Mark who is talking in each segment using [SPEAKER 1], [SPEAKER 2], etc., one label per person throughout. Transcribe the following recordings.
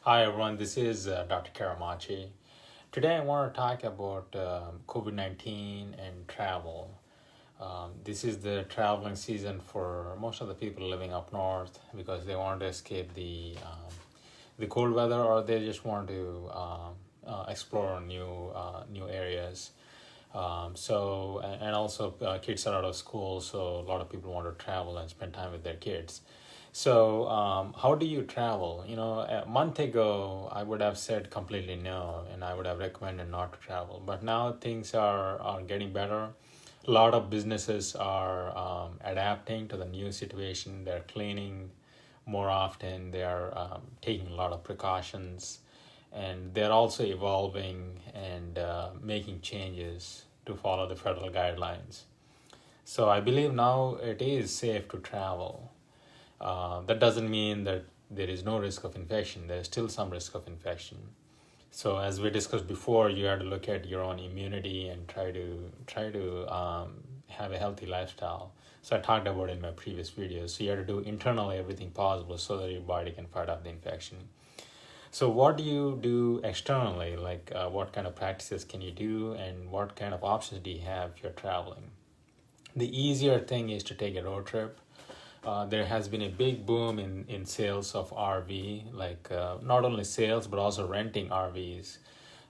[SPEAKER 1] Hi everyone, this is Dr. Karamachi. Today I want to talk about COVID 19 and travel. This is the traveling season for most of the people living up north because they want to escape the cold weather, or they just want to explore new areas. And also kids are out of school, so a lot of people want to travel and spend time with their kids. So, how do you travel? A month ago, I would have said completely no, and I would have recommended not to travel. But now things are getting better. A lot of businesses are adapting to the new situation. They're cleaning more often. They are taking a lot of precautions, and they're also evolving and making changes to follow the federal guidelines. So I believe now it is safe to travel. That doesn't mean that there is no risk of infection. There's still some risk of infection. So as we discussed before, you have to look at your own immunity and try to have a healthy lifestyle. So I talked about it in my previous videos. So you have to do internally everything possible so that your body can fight off the infection. So what do you do externally? Like what kind of practices can you do, and what kind of options do you have if you're traveling? The easier thing is to take a road trip. There has been a big boom in sales of RV, like not only sales but also renting RVs.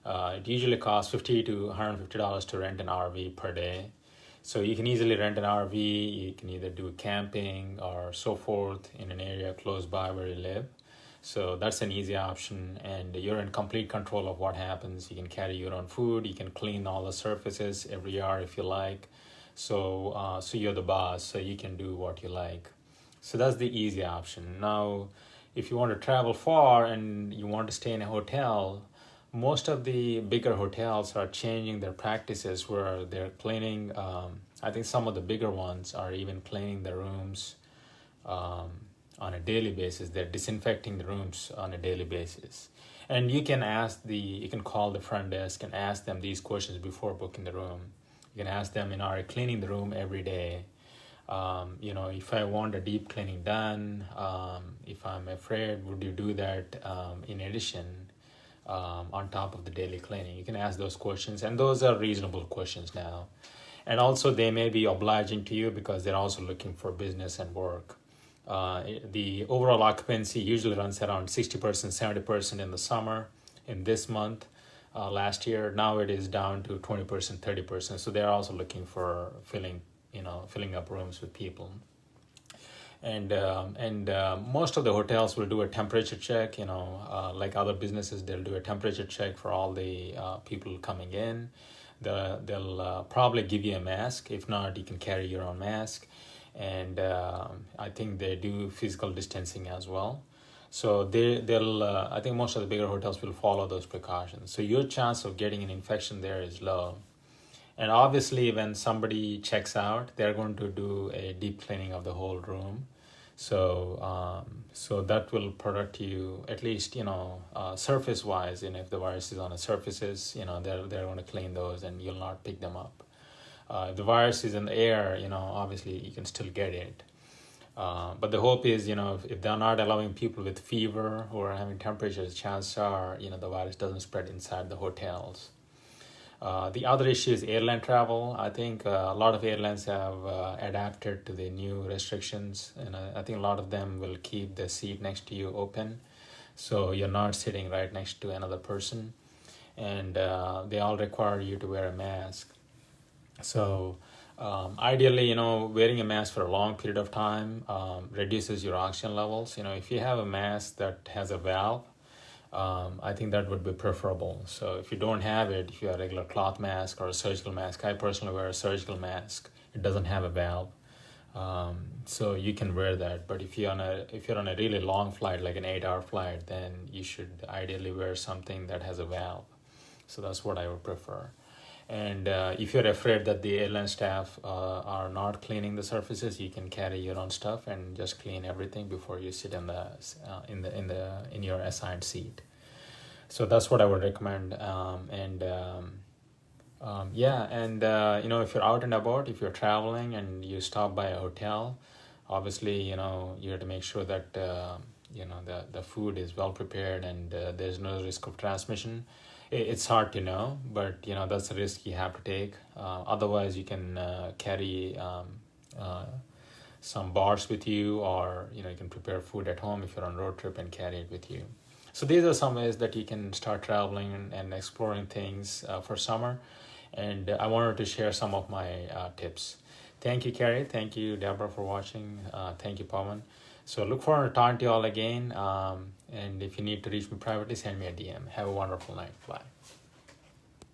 [SPEAKER 1] It usually costs $50 to $150 to rent an RV per day. So you can easily rent an RV. You can either do camping or so forth in an area close by where you live. So that's an easy option, and you're in complete control of what happens. You can carry your own food. You can clean all the surfaces every hour if you like. So you're the boss. So you can do what you like. So that's the easy option. Now, if you want to travel far and you want to stay in a hotel, most of the bigger hotels are changing their practices where they're cleaning. I think some of the bigger ones are even cleaning the rooms um, on a daily basis. They're disinfecting the rooms on a daily basis. And you can call the front desk and ask them these questions before booking the room. You can ask them, are you cleaning the room every day? If I want a deep cleaning done, if I'm afraid, would you do that in addition on top of the daily cleaning? You can ask those questions, and those are reasonable questions now. And also, they may be obliging to you because they're also looking for business and work. The overall occupancy usually runs around 60%, 70% in the summer. In this month, last year, now it is down to 20%, 30%. So they're also looking for filling up rooms with people. And most of the hotels will do a temperature check. Like other businesses, they'll do a temperature check for all the people coming in. They'll probably give you a mask. If not, you can carry your own mask. And I think they do physical distancing as well. So they'll I think most of the bigger hotels will follow those precautions. So your chance of getting an infection there is low. And obviously, when somebody checks out, they're going to do a deep cleaning of the whole room. So that will protect you, at least surface wise. And if the virus is on the surfaces, they're going to clean those, and you'll not pick them up. If the virus is in the air, obviously you can still get it. But the hope is, if they're not allowing people with fever who are having temperatures, chances are, the virus doesn't spread inside the hotels. The other issue is airline travel. I think a lot of airlines have adapted to the new restrictions, and I think a lot of them will keep the seat next to you open, so you're not sitting right next to another person, and they all require you to wear a mask. So ideally, wearing a mask for a long period of time reduces your oxygen levels. If you have a mask that has a valve, I think that would be preferable. So if you don't have it, if you have a regular cloth mask or a surgical mask, I personally wear a surgical mask. It doesn't have a valve, so you can wear that. But if you're on a really long flight, like an 8-hour flight, then you should ideally wear something that has a valve. So that's what I would prefer. And if you're afraid that the airline staff are not cleaning the surfaces, you can carry your own stuff and just clean everything before you sit in your assigned seat. So that's what I would recommend. If you're out and about, if you're traveling and you stop by a hotel, obviously you have to make sure that the food is well prepared and there's no risk of transmission. It's hard to know, but that's a risk you have to take. Otherwise, you can carry some bars with you, or you can prepare food at home if you're on road trip and carry it with you. So these are some ways that you can start traveling and exploring things for summer. And I wanted to share some of my tips. Thank you, Carrie. Thank you, Deborah, for watching. Thank you, Pawan. So look forward to talking to you all again. And if you need to reach me privately, send me a DM. Have a wonderful night. Bye.